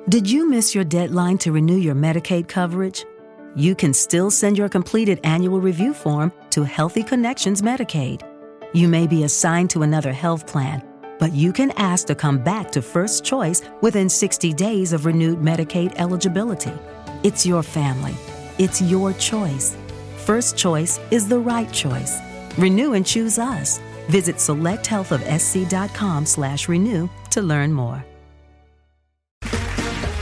Did you miss your deadline to renew your Medicaid coverage? You can still send your completed annual review form to Healthy Connections Medicaid. You may be assigned to another health plan, but you can ask to come back to First Choice within 60 days of renewed Medicaid eligibility. It's your family. It's your choice. First Choice is the right choice. Renew and choose us. Visit selecthealthofsc.com/renew to learn more.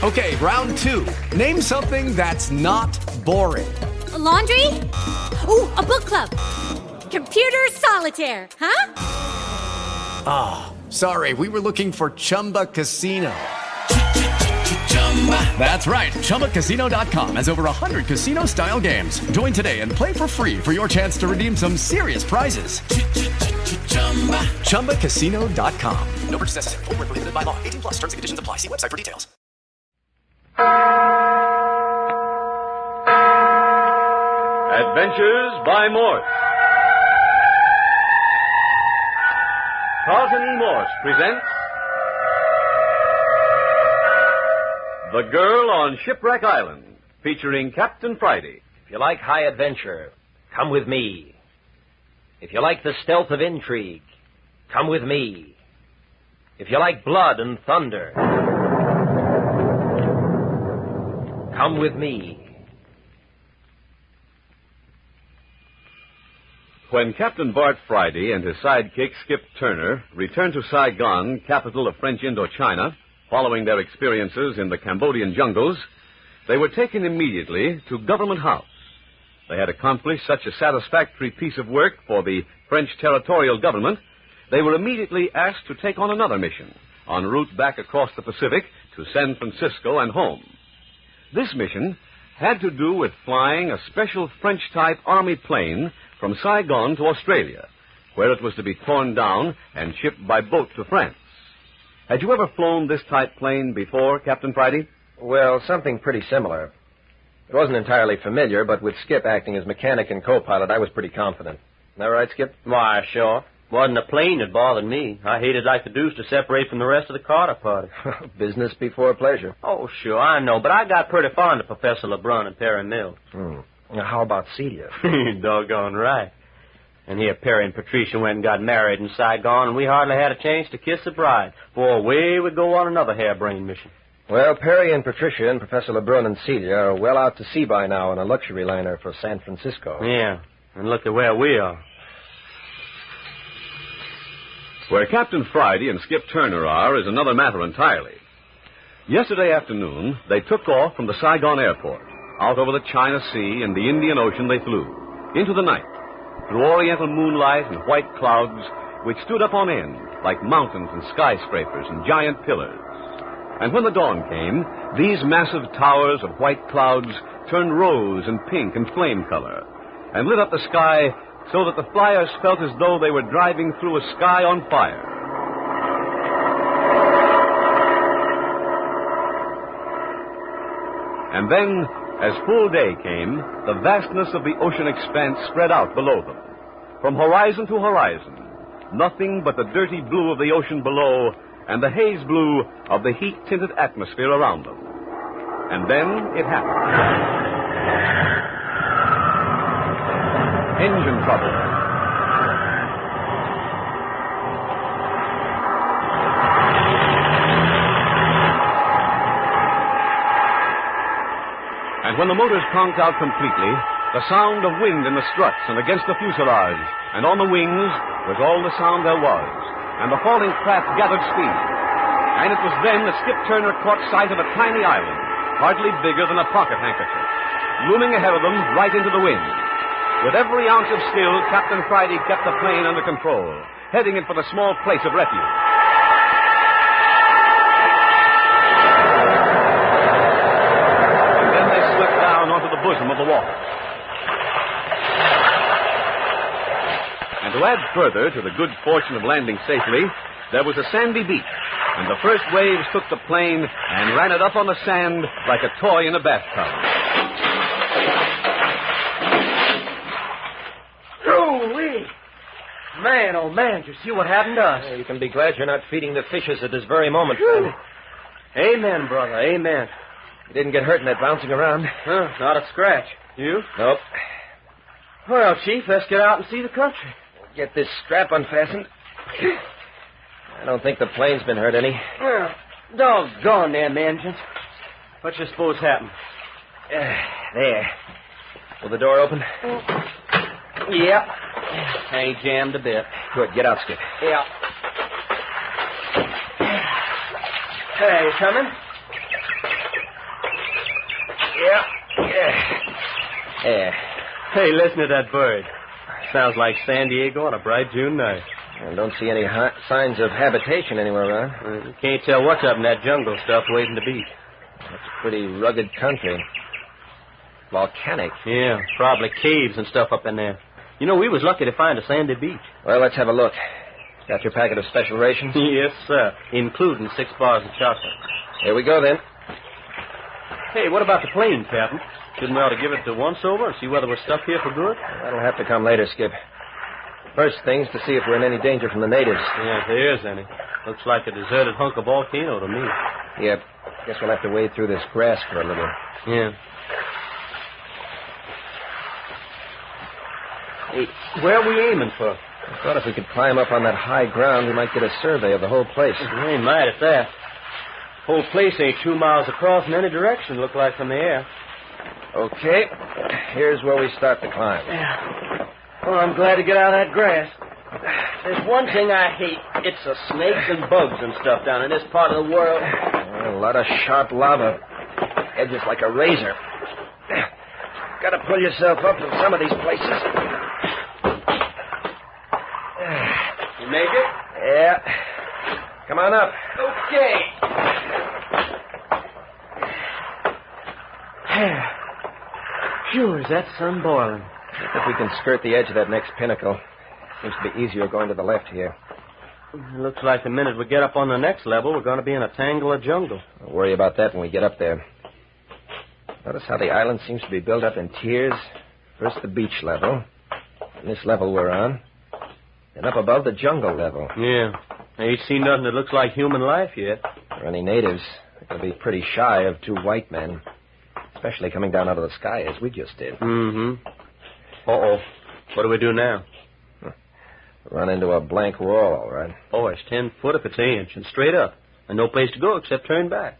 Okay, round two. Name something that's not boring. A laundry? Ooh, a book club. Computer solitaire, huh? Ah, sorry, we were looking for Chumba Casino. That's right, ChumbaCasino.com has over 100 casino-style games. Join today and play for free for your chance to redeem some serious prizes. ChumbaCasino.com. No purchase necessary. Void where prohibited by law. 18 plus. Terms and conditions apply. See website for details. Adventures by Morse. Carlton E. Morse presents The Girl on Shipwreck Island, featuring Captain Friday. If you like high adventure, come with me. If you like the stealth of intrigue, come with me. If you like blood and thunder, come with me. When Captain Bart Friday and his sidekick Skip Turner returned to Saigon, capital of French Indochina, following their experiences in the Cambodian jungles, they were taken immediately to Government House. They had accomplished such a satisfactory piece of work for the French territorial government, they were immediately asked to take on another mission, en route back across the Pacific to San Francisco and home. This mission had to do with flying a special French-type Army plane from Saigon to Australia, where it was to be torn down and shipped by boat to France. Had you ever flown this type plane before, Captain Friday? Well, something pretty similar. It wasn't entirely familiar, but with Skip acting as mechanic and co-pilot, I was pretty confident. Isn't that right, Skip? Why, sure. Wasn't a plane that bothered me. I hated like the deuce to separate from the rest of the Carter party. Business before pleasure. Oh, sure, I know, but I got pretty fond of Professor LeBrun and Perry Mills. Now, how about Celia? Doggone right. And here Perry and Patricia went and got married in Saigon, and we hardly had a chance to kiss the bride before away we go on another harebrained mission. Well, Perry and Patricia and Professor LeBrun and Celia are well out to sea by now in a luxury liner for San Francisco. Yeah, and look at where we are. Where Captain Friday and Skip Turner are is another matter entirely. Yesterday afternoon, they took off from the Saigon airport. Out over the China Sea and the Indian Ocean they flew, into the night, through oriental moonlight and white clouds which stood up on end like mountains and skyscrapers and giant pillars. And when the dawn came, these massive towers of white clouds turned rose and pink and flame color and lit up the sky so that the flyers felt as though they were driving through a sky on fire. And then, as full day came, the vastness of the ocean expanse spread out below them. From horizon to horizon, nothing but the dirty blue of the ocean below and the haze blue of the heat-tinted atmosphere around them. And then it happened. Engine trouble. And when the motors conked out completely, the sound of wind in the struts and against the fuselage and on the wings was all the sound there was, and the falling craft gathered speed. And it was then that Skip Turner caught sight of a tiny island, hardly bigger than a pocket handkerchief, looming ahead of them right into the wind. With every ounce of skill, Captain Friday kept the plane under control, heading it for the small place of refuge. And then they swept down onto the bosom of the water. And to add further to the good fortune of landing safely, there was a sandy beach, and the first waves took the plane and ran it up on the sand like a toy in a bathtub. Man, oh man, did you see what happened to us? You can be glad you're not feeding the fishes at this very moment, Friday. Amen, brother, amen. You didn't get hurt in that bouncing around? Huh, not a scratch. You? Nope. Well, Chief, let's get out and see the country. Get this strap unfastened. I don't think the plane's been hurt any. Well, doggone them engines. What you suppose happened? There. Will the door open? Yep. Ain't jammed a bit. Good. Get out, Skip. Yeah. Hey, you coming? Yeah. There. Hey, listen to that bird. Sounds like San Diego on a bright June night. I don't see any signs of habitation anywhere around. You can't tell what's up in that jungle stuff waiting to beat. It's a pretty rugged country. Volcanic. Yeah, probably caves and stuff up in there. You know, we was lucky to find a sandy beach. Well, let's have a look. Got your packet of special rations? Yes, sir. Including 6 bars of chocolate. Here we go, then. Hey, what about the plane, Captain? Shouldn't we ought to give it to once-over and see whether we're stuck here for good? That'll have to come later, Skip. First thing's to see if we're in any danger from the natives. Yeah, if there is any. Looks like a deserted hunk of volcano to me. Yep. Guess we'll have to wade through this grass for a little. Yeah. Hey, where are we aiming for? I thought if we could climb up on that high ground, we might get a survey of the whole place. We ain't mad at that. Whole place ain't 2 miles across in any direction, look like from the air. Okay. Here's where we start the climb. Yeah. Well, I'm glad to get out of that grass. There's one thing I hate. It's the snakes and bugs and stuff down in this part of the world. A lot of sharp lava. Edges like a razor. Gotta pull yourself up in some of these places. You make it? Yeah. Come on up. Okay. Sure, is that sun boiling? If we can skirt the edge of that next pinnacle. Seems to be easier going to the left here. It looks like the minute we get up on the next level, we're going to be in a tangle of jungle. Don't worry about that when we get up there. Notice how the island seems to be built up in tiers. First the beach level, and this level we're on. Then up above the jungle level. Yeah. I ain't seen nothing that looks like human life yet. For any natives, they're going to be pretty shy of 2 white men. Especially coming down out of the sky as we just did. Mm-hmm. Uh-oh. What do we do now? Run into a blank wall, all right. Oh, it's 10 foot if it's an inch, and straight up. And no place to go except turn back.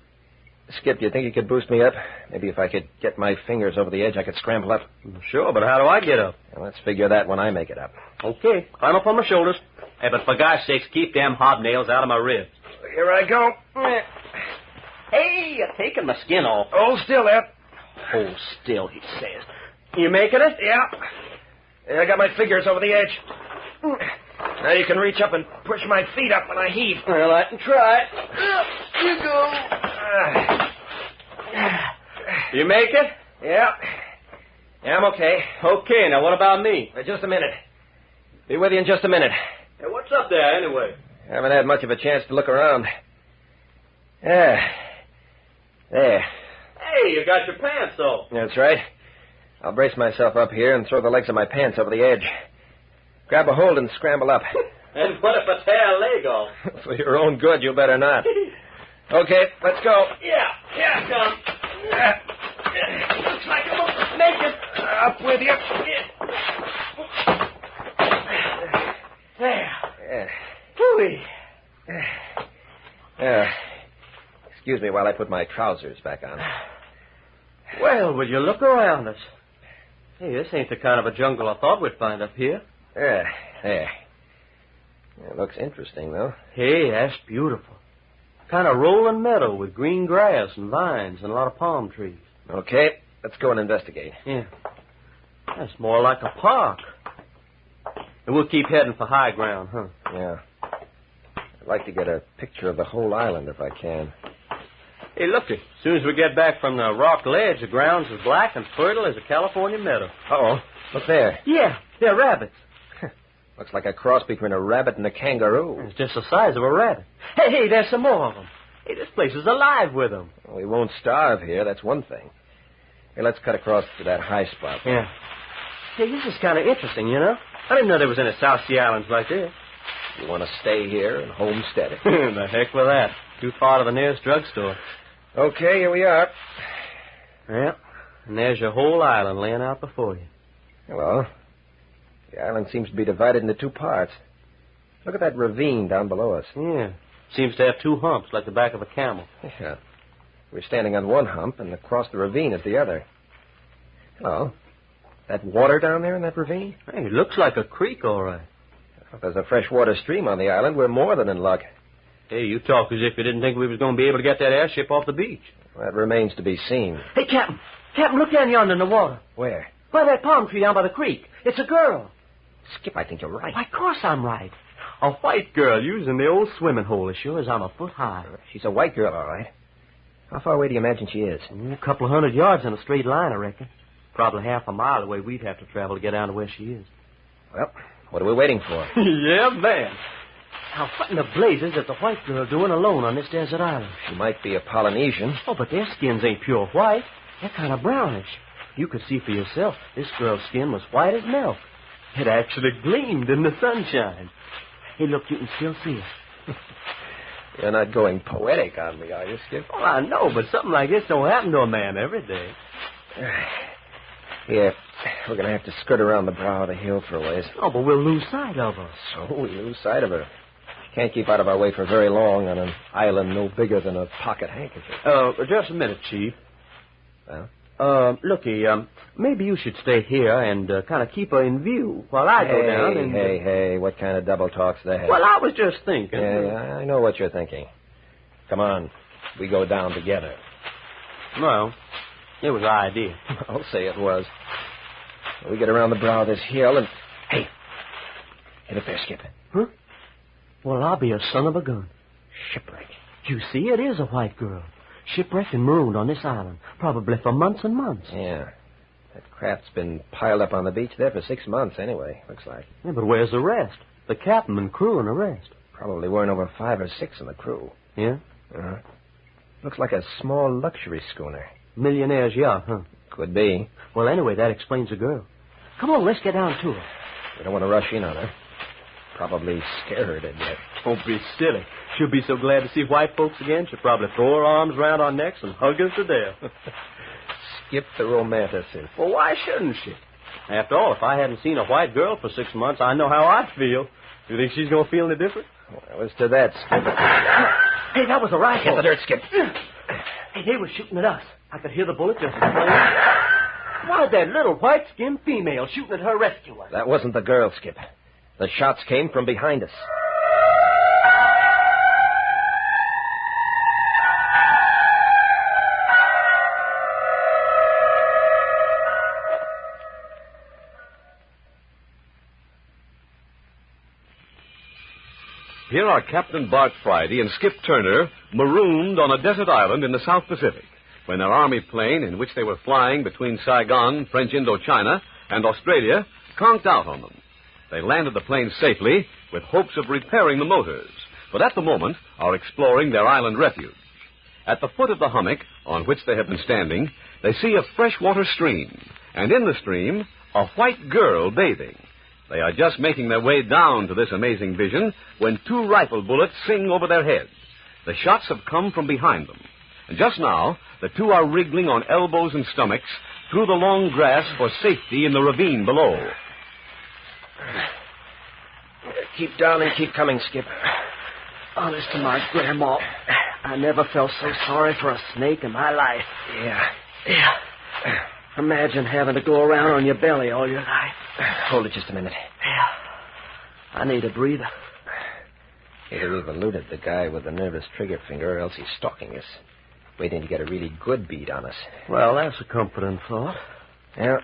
Skip, do you think you could boost me up? Maybe if I could get my fingers over the edge, I could scramble up. Sure, but how do I get up? Well, let's figure that when I make it up. Okay, climb up on my shoulders. Hey, but for gosh sakes, keep them hobnails out of my ribs. Here I go. Hey, you're taking my skin off. Hold still there. Hold still, he says. You making it? Yeah. I got my fingers over the edge. Now you can reach up and push my feet up when I heave. Well, I can try. You go. You make it? Yeah. Yeah, I'm okay. Okay, now what about me? Just a minute. Be with you in just a minute. Hey, what's up there, anyway? Haven't had much of a chance to look around. Yeah. There. Hey, you got your pants off. That's right. I'll brace myself up here and throw the legs of my pants over the edge. Grab a hold and scramble up. And what if I tear a leg off? For your own good, you better not. Okay, let's go. Yeah, come. Looks like I'm going to make it. Up with you. There. Yeah. Hooey. Excuse me while I put my trousers back on. Well, will you look around us? Hey, this ain't the kind of a jungle I thought we'd find up here. There. It looks interesting, though. Hey, that's beautiful. Kind of rolling meadow with green grass and vines and a lot of palm trees. Okay, let's go and investigate. Yeah. That's more like a park. And we'll keep heading for high ground, huh? Yeah. I'd like to get a picture of the whole island if I can. Hey, looky. As soon as we get back from the rock ledge, the ground's as black and fertile as a California meadow. Uh-oh. Look there. Yeah, they're rabbits. Looks like a cross between a rabbit and a kangaroo. It's just the size of a rabbit. Hey, there's some more of them. Hey, this place is alive with them. Well, we won't starve here, that's one thing. Hey, let's cut across to that high spot. Yeah. Hey, this is kind of interesting, you know? I didn't know there was any South Sea islands like this. You want to stay here and homestead it. The heck with that. Too far to the nearest drugstore. Okay, here we are. Yeah, and there's your whole island laying out before you. Well, the island seems to be divided into two parts. Look at that ravine down below us. Yeah, seems to have two humps like the back of a camel. Yeah. We're standing on one hump, and across the ravine is the other. Hello. That water down there in that ravine? Hey, it looks like a creek, all right. If there's a freshwater stream on the island, we're more than in luck. Hey, you talk as if you didn't think we was going to be able to get that airship off the beach. That remains to be seen. Hey, Captain. Captain, look down yonder in the water. Where? By that palm tree down by the creek. It's a girl. Skip, I think you're right. Why, of course I'm right. A white girl using the old swimming hole as sure as I'm a foot high. She's a white girl, all right. How far away do you imagine she is? A couple of 100 yards in a straight line, I reckon. Probably half a mile the way we'd have to travel to get down to where she is. Well, what are we waiting for? Yeah, man. Now, what in the blazes is the white girl doing alone on this desert island? She might be a Polynesian. Oh, but their skins ain't pure white. They're kind of brownish. You could see for yourself, this girl's skin was white as milk. It actually gleamed in the sunshine. Hey, look, you can still see it. You're not going poetic on me, are you, Skip? Oh, I know, but something like this don't happen to a man every day. Yeah, we're going to have to skirt around the brow of the hill for a ways. Oh, but we'll lose sight of her. So we lose sight of her. She can't keep out of our way for very long on an island no bigger than a pocket handkerchief. Just a minute, Chief. Well? Looky, maybe you should stay here and kind of keep her in view while I go down and... Hey, what kind of double talk's that? Well, I was just thinking. Yeah, I know what you're thinking. Come on, we go down together. Well, it was our idea. I'll say it was. We get around the brow of this hill and... Hey, get up there, Skip. Huh? Well, I'll be a son of a gun. Shipwreck. You see, it is a white girl. Shipwrecked and marooned on this island, probably for months and months. Yeah. That craft's been piled up on the beach there for 6 months anyway, looks like. Yeah, but where's the rest? The captain and crew and the rest. Probably weren't over 5 or 6 in the crew. Yeah? Uh-huh. Looks like a small luxury schooner. Millionaire's yacht, huh? Could be. Well, anyway, that explains the girl. Come on, let's get down to her. We don't want to rush in on her. Probably scare her to death. Don't be silly. She'll be so glad to see white folks again, she'll probably throw her arms around our necks and hug us to death. Skip the romanticism. Well, why shouldn't she? After all, if I hadn't seen a white girl for 6 months, I know how I'd feel. You think she's going to feel any different? Well, as to that, Skip... Hey, that was a rifle. Get the dirt, Skip. Hey, they were shooting at us. I could hear the bullet just as plain. Why, that little white-skinned female shooting at her rescuer. That wasn't the girl, Skip. The shots came from behind us. Here are Captain Bart Friday and Skip Turner marooned on a desert island in the South Pacific when their army plane, in which they were flying between Saigon, French Indochina, and Australia, conked out on them. They landed the plane safely with hopes of repairing the motors, but at the moment are exploring their island refuge. At the foot of the hummock on which they have been standing, they see a freshwater stream, and in the stream, a white girl bathing. They are just making their way down to this amazing vision when 2 rifle bullets sing over their heads. The shots have come from behind them. And just now, the 2 are wriggling on elbows and stomachs through the long grass for safety in the ravine below. Keep down and keep coming, Skip. Honest to my grandma, I never felt so sorry for a snake in my life. Yeah. Imagine having to go around on your belly all your life. Hold it just a minute. Yeah. I need a breather. Either we've eluded the guy with the nervous trigger finger or else he's stalking us, waiting to get a really good bead on us. Well, that's a comforting thought. Yeah,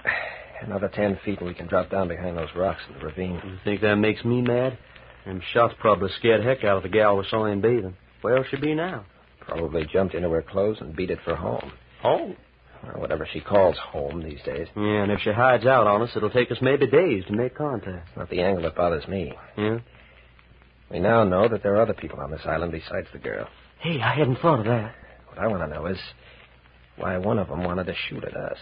another 10 feet and we can drop down behind those rocks in the ravine. You think that makes me mad? Them shots probably scared the heck out of the gal we saw him bathing. Where'll she be now? Probably jumped into her clothes and beat it for home. Home? Or whatever she calls home these days. Yeah, and if she hides out on us, it'll take us maybe days to make contact. It's not the angle that bothers me. Yeah? We now know that there are other people on this island besides the girl. Hey, I hadn't thought of that. What I want to know is why one of them wanted to shoot at us.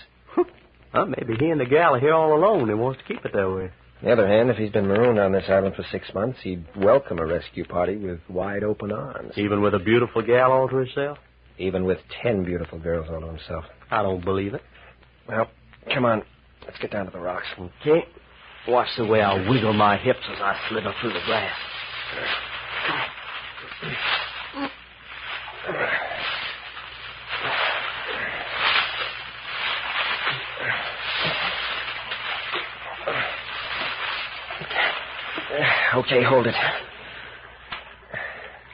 Well, maybe he and the gal are here all alone and wants to keep it that way. On the other hand, if he's been marooned on this island for 6 months, he'd welcome a rescue party with wide open arms. Even with a beautiful gal all to herself? Even with 10 beautiful girls all to himself. I don't believe it. Well, come on. Let's get down to the rocks. Okay. Watch the way I wiggle my hips as I slither through the grass. Okay, hold it.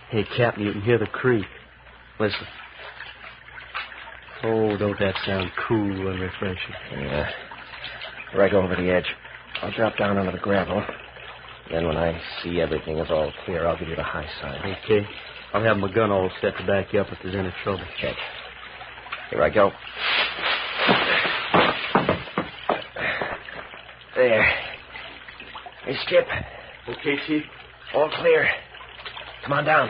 Hey, Captain, you can hear the creek. Listen. Oh, don't that sound cool and refreshing? Yeah. Right over the edge. I'll drop down onto the gravel. Then when I see everything is all clear, I'll give you the high sign. Okay. I'll have my gun all set to back you up if there's any trouble. Check. Here I go. There. Hey, Skip. Okay, Chief. All clear. Come on down.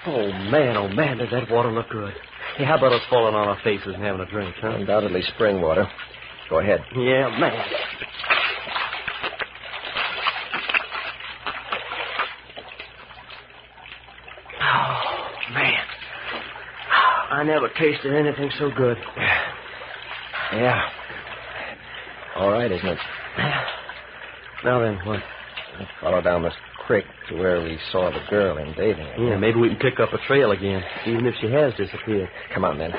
Oh, man, does that water look good. Hey, how about us falling on our faces and having a drink, huh? Undoubtedly spring water. Go ahead. Yeah, man. Oh, man. I never tasted anything so good. Yeah. All right, isn't it? Now then, what? Let's follow down this creek to where we saw the girl in bathing. Yeah, maybe we can pick up a trail again, even if she has disappeared. Come on, then.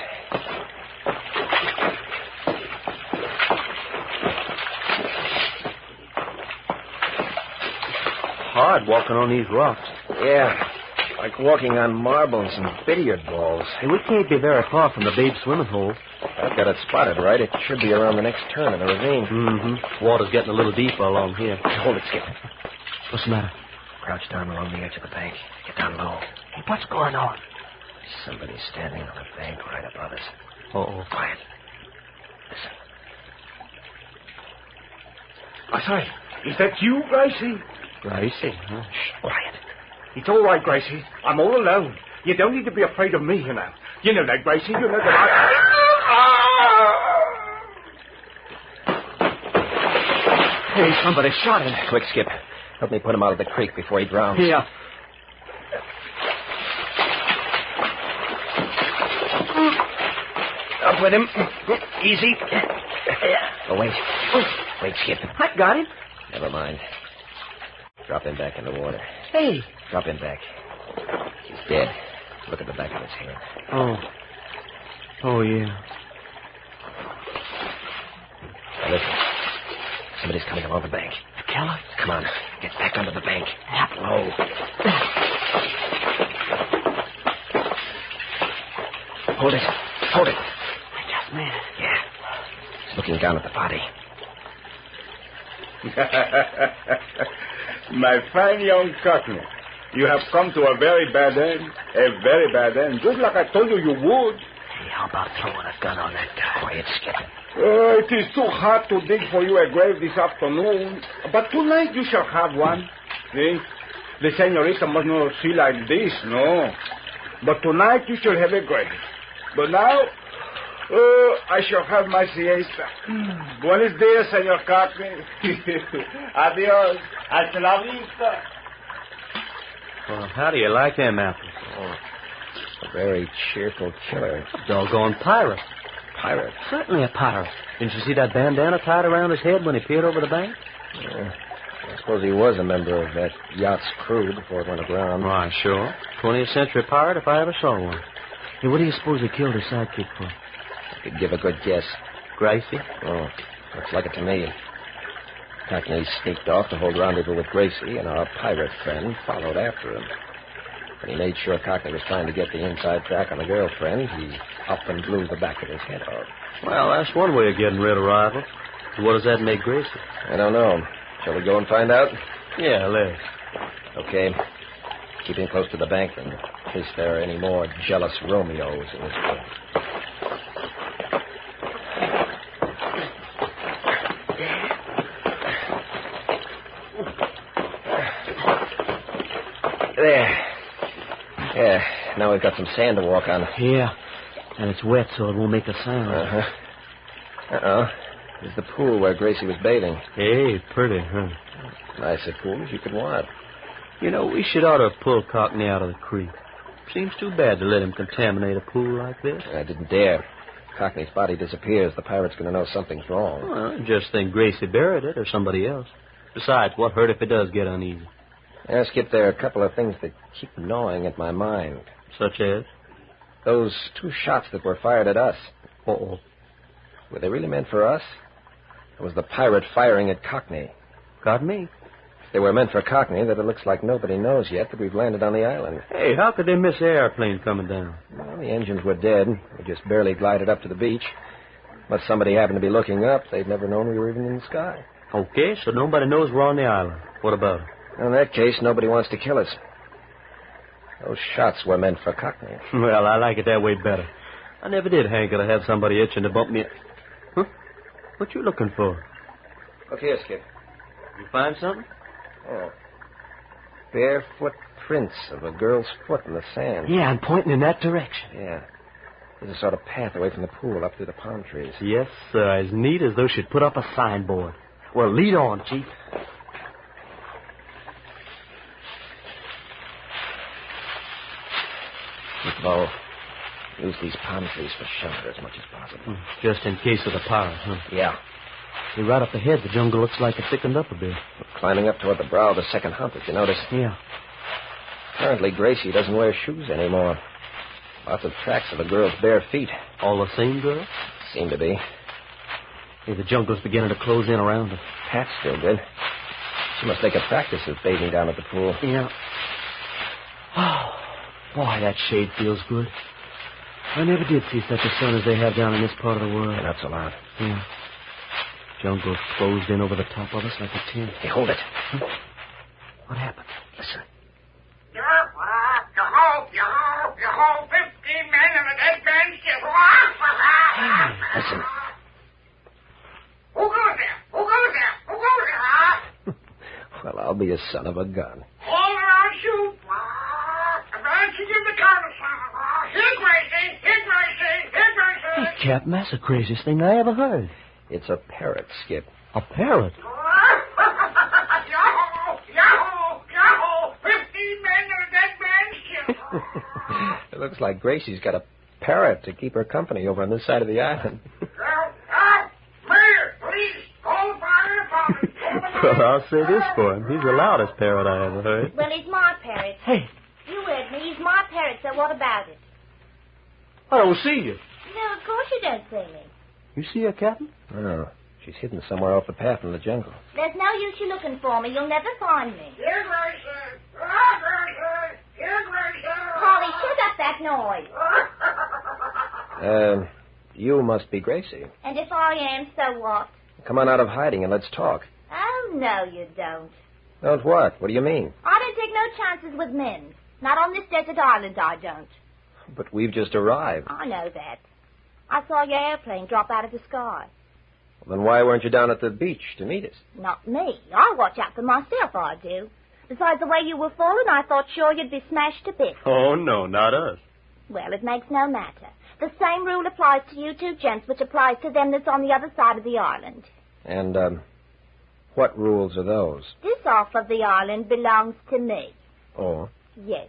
Hard walking on these rocks. Yeah, like walking on marbles and billiard balls. Hey, we can't be very far from the babe swimming hole. I've got it spotted right. It should be around the next turn in the ravine. Mm-hmm. Water's getting a little deeper along here. Hold it, Skip. What's the matter? Crouch down along the edge of the bank. Get down low. Hey, what's going on? Somebody's standing on the bank right above us. Uh-oh. Quiet. Listen. I say, is that you, Gracie? Gracie, huh? Shh, quiet. It's all right, Gracie. I'm all alone. You don't need to be afraid of me, you know. You know that, Gracie. You know that I... Hey, somebody shot him. Quick, Skip. Help me put him out of the creek before he drowns. Yeah. Up with him. Easy. Oh, wait. Wait, Skip. I got him. Never mind. Drop him back in the water. Hey. Drop him back. He's dead. Look at the back of his head. Oh. Oh, yeah. Now, listen. Somebody's coming along the bank. The killer? Come on. Get back under the bank. Low. Hold it. Hold it. I just made it. Yeah. He's looking down at the body. My fine young cockney, you have come to a very bad end. A very bad end. Just like I told you you would. Hey, how about throwing a gun on that guy? Quiet, Skip. It is too hard to dig for you a grave this afternoon. But tonight you shall have one. See? The senorita must not see like this, no. But tonight you shall have a grave. But now, I shall have my siesta. Buenos dias, Senor Cockney. Adios. Hasta la vista. Well, how do you like them apples? Oh, a very cheerful killer. Doggone pirate. Pirate? Certainly a pirate. Didn't you see that bandana tied around his head when he peered over the bank? Yeah. I suppose he was a member of that yacht's crew before it went aground. Why, sure. 20th century pirate if I ever saw one. Hey, what do you suppose he killed his sidekick for? I could give a good guess. Gracie? Oh, looks like it to me. Cockney sneaked off to hold rendezvous with Gracie, and our pirate friend followed after him. When he made sure Cockney was trying to get the inside track on the girlfriend, he up and blew the back of his head off. Well, that's one way of getting rid of rivals. What does that make Gracie? I don't know. Shall we go and find out? Yeah, let's. Okay. Keep him close to the bank, in case there are any more jealous Romeos in this world. There. Yeah, now we've got some sand to walk on. Yeah, and it's wet, so it won't make a sound. Uh-huh. Uh-oh. There's the pool where Gracie was bathing. Hey, pretty, huh? Nice a pool as you could want. You know, we should ought to pull Cockney out of the creek. Seems too bad to let him contaminate a pool like this. I didn't dare. Cockney's body disappears. The pirate's going to know something's wrong. Well, I just think Gracie buried it or somebody else. Besides, what hurt if it does get uneasy? Skip, there are a couple of things that keep gnawing at my mind. Such as? Those 2 shots that were fired at us. Uh-oh. Were they really meant for us? Or was the pirate firing at Cockney? Got me. If they were meant for Cockney, then it looks like nobody knows yet that we've landed on the island. Hey, how could they miss the airplane coming down? Well, the engines were dead. We just barely glided up to the beach. Unless somebody happened to be looking up, they'd never known we were even in the sky. Okay, so nobody knows we're on the island. What about it? In that case, nobody wants to kill us. Those shots were meant for Cockney. Well, I like it that way better. I never did hanker to have somebody itching to bump me. Huh? What you looking for? Look here, Skip. You find something? Oh. Barefoot prints of a girl's foot in the sand. Yeah, I'm pointing in that direction. Yeah. There's a sort of path away from the pool up through the palm trees. Yes, sir. As neat as though she'd put up a signboard. Well, lead on, Chief. Look, Bo, use these palm trees for shelter as much as possible. Just in case of the pirate, huh? Yeah. See, right up ahead, the jungle looks like it thickened up a bit. We're climbing up toward the brow of the second hump, if you notice. Yeah. Apparently, Gracie doesn't wear shoes anymore. Lots of tracks of the girl's bare feet. All the same girl? Seem to be. Hey, the jungle's beginning to close in around her. Pat's still good. She must take a practice of bathing down at the pool. Yeah. Oh, boy, that shade feels good. I never did see such a sun as they have down in this part of the world. Yeah, that's a lot. Yeah. Jungle's closed in over the top of us like a tent. Hey, hold it. Huh? What happened? Listen. Yo-ho, 15 men and a dead man's ship. Listen. Who goes there? Well, I'll be a son of a gun. All around shoot. Advancing in the countersign. Here, Gracie. Hey, Captain, that's the craziest thing I ever heard. It's a parrot, Skip. A parrot? Yo-ho, 15 men and a dead man's ship. It looks like Gracie's got a parrot to keep her company over on this side of the island. Mayor, police, call the fire department. Well, I'll say this for him. He's the loudest parrot I ever heard. Well, he's my parrot. Hey, You heard me. He's my parrot, so what about it? I don't see you. No, of course you don't see me. You see her, Captain? Oh, she's hidden somewhere off the path in the jungle. There's no use you looking for me. You'll never find me. Here, Gracie. Here, Gracie. Polly, shut up that noise. You must be Gracie. And if I am, so what? Come on out of hiding and let's talk. Oh, no, you don't. Don't what? What do you mean? I don't take no chances with men. Not on this desert island, I don't. But we've just arrived. I know that. I saw your airplane drop out of the sky. Then why weren't you down at the beach to meet us? Not me. I watch out for myself, I do. Besides, the way you were falling, I thought sure you'd be smashed to bits. Oh, no, not us. Well, it makes no matter. The same rule applies to you two gents, which applies to them that's on the other side of the island. And, what rules are those? This half of the island belongs to me. Oh? Yes.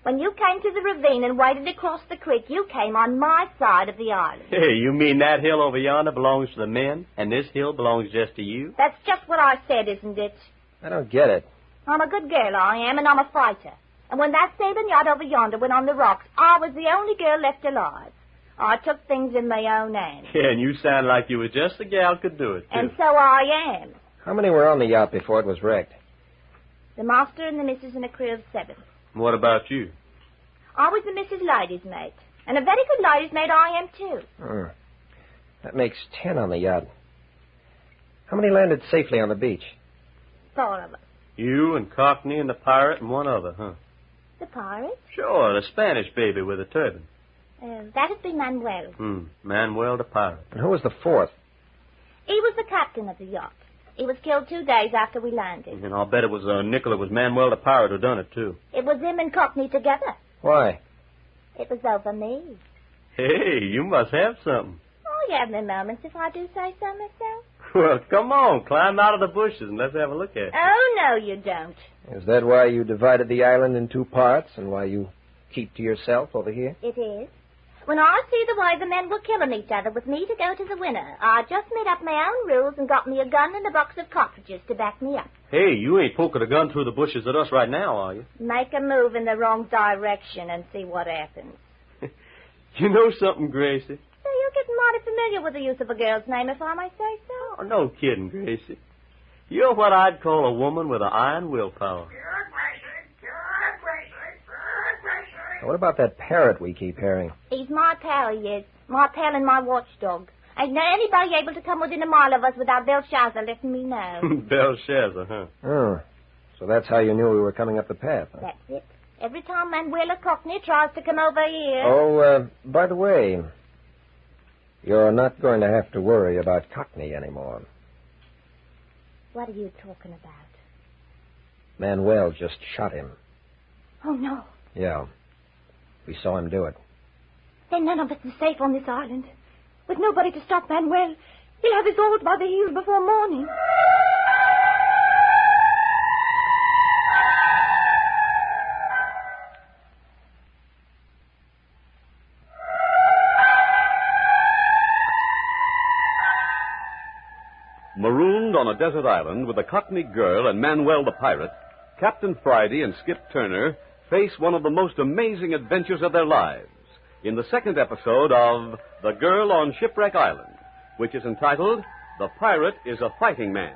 When you came to the ravine and waded across the creek, you came on my side of the island. Hey, you mean that hill over yonder belongs to the men, and this hill belongs just to you? That's just what I said, isn't it? I don't get it. I'm a good girl, I am, and I'm a fighter. And when that sailing yacht over yonder went on the rocks, I was the only girl left alive. I took things in my own hands. Yeah, and you sound like you were just the gal could do it, too. And so I am. How many were on the yacht before it was wrecked? The master and the missus and a crew of 7. What about you? I was the missus' lady's mate. And a very good lady's mate I am, too. That makes 10 on the yacht. How many landed safely on the beach? 4 of us. You and Cockney and the pirate and one other, huh? The pirate? Sure, the Spanish baby with a turban. That'd be Manuel. Manuel the pirate. And who was the 4th? He was the captain of the yacht. He was killed 2 days after we landed. And I'll bet it was Nicola was Manuel the pirate who done it, too. It was him and Cockney together. Why? It was over me. Hey, you must have something. Oh, you have my moments, if I do say so myself. Well, come on. Climb out of the bushes and let's have a look at it. Oh, no, you don't. Is that why you divided the island in two parts and why you keep to yourself over here? It is. When I see the way the men were killing each other with me to go to the winner, I just made up my own rules and got me a gun and a box of cartridges to back me up. Hey, you ain't poking a gun through the bushes at us right now, are you? Make a move in the wrong direction and see what happens. You know something, Gracie? So you're getting mighty familiar with the use of a girl's name, if I may say so. Oh, no kidding, Gracie. You're what I'd call a woman with an iron willpower. What about that parrot we keep hearing? He's my pal, he is. My pal and my watchdog. Ain't anybody able to come within a mile of us without Belshazzar letting me know. Belshazzar, huh? Oh, so that's how you knew we were coming up the path, huh? That's it. Every time Manuel Cockney tries to come over here... Oh, by the way, you're not going to have to worry about Cockney anymore. What are you talking about? Manuel just shot him. Oh, no. Yeah. We saw him do it. Then none of us is safe on this island. With nobody to stop Manuel, he'll have us all by the heels before morning. Marooned on a desert island with a Cockney girl and Manuel the pirate, Captain Friday and Skip Turner face one of the most amazing adventures of their lives in the second episode of The Girl on Shipwreck Island, which is entitled The Pirate is a Fighting Man.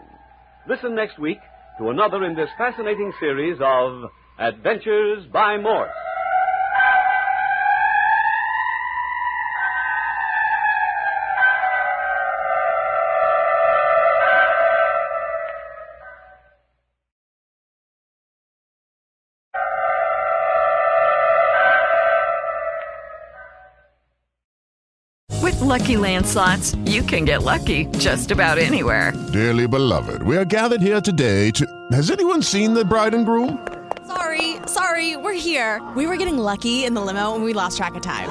Listen next week to another in this fascinating series of Adventures by Morse. With Lucky Land Slots, you can get lucky just about anywhere. Dearly beloved, we are gathered here today to... Has anyone seen the bride and groom? Sorry, we're here. We were getting lucky in the limo and we lost track of time.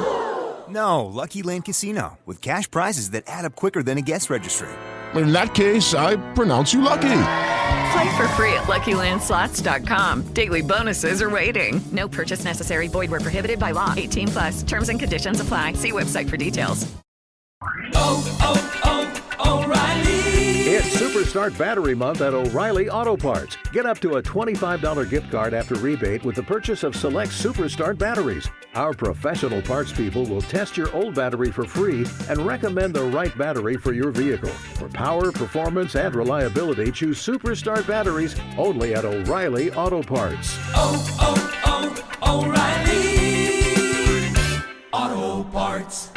No, Lucky Land Casino, with cash prizes that add up quicker than a guest registry. In that case, I pronounce you lucky. Play for free at LuckyLandSlots.com. Daily bonuses are waiting. No purchase necessary. Void where prohibited by law. 18+. Terms and conditions apply. See website for details. O'Reilly. It's Superstart Battery Month at O'Reilly Auto Parts. Get up to a $25 gift card after rebate with the purchase of select Superstart batteries. Our professional parts people will test your old battery for free and recommend the right battery for your vehicle. For power, performance, and reliability, choose Superstart batteries only at O'Reilly Auto Parts. O'Reilly Auto Parts.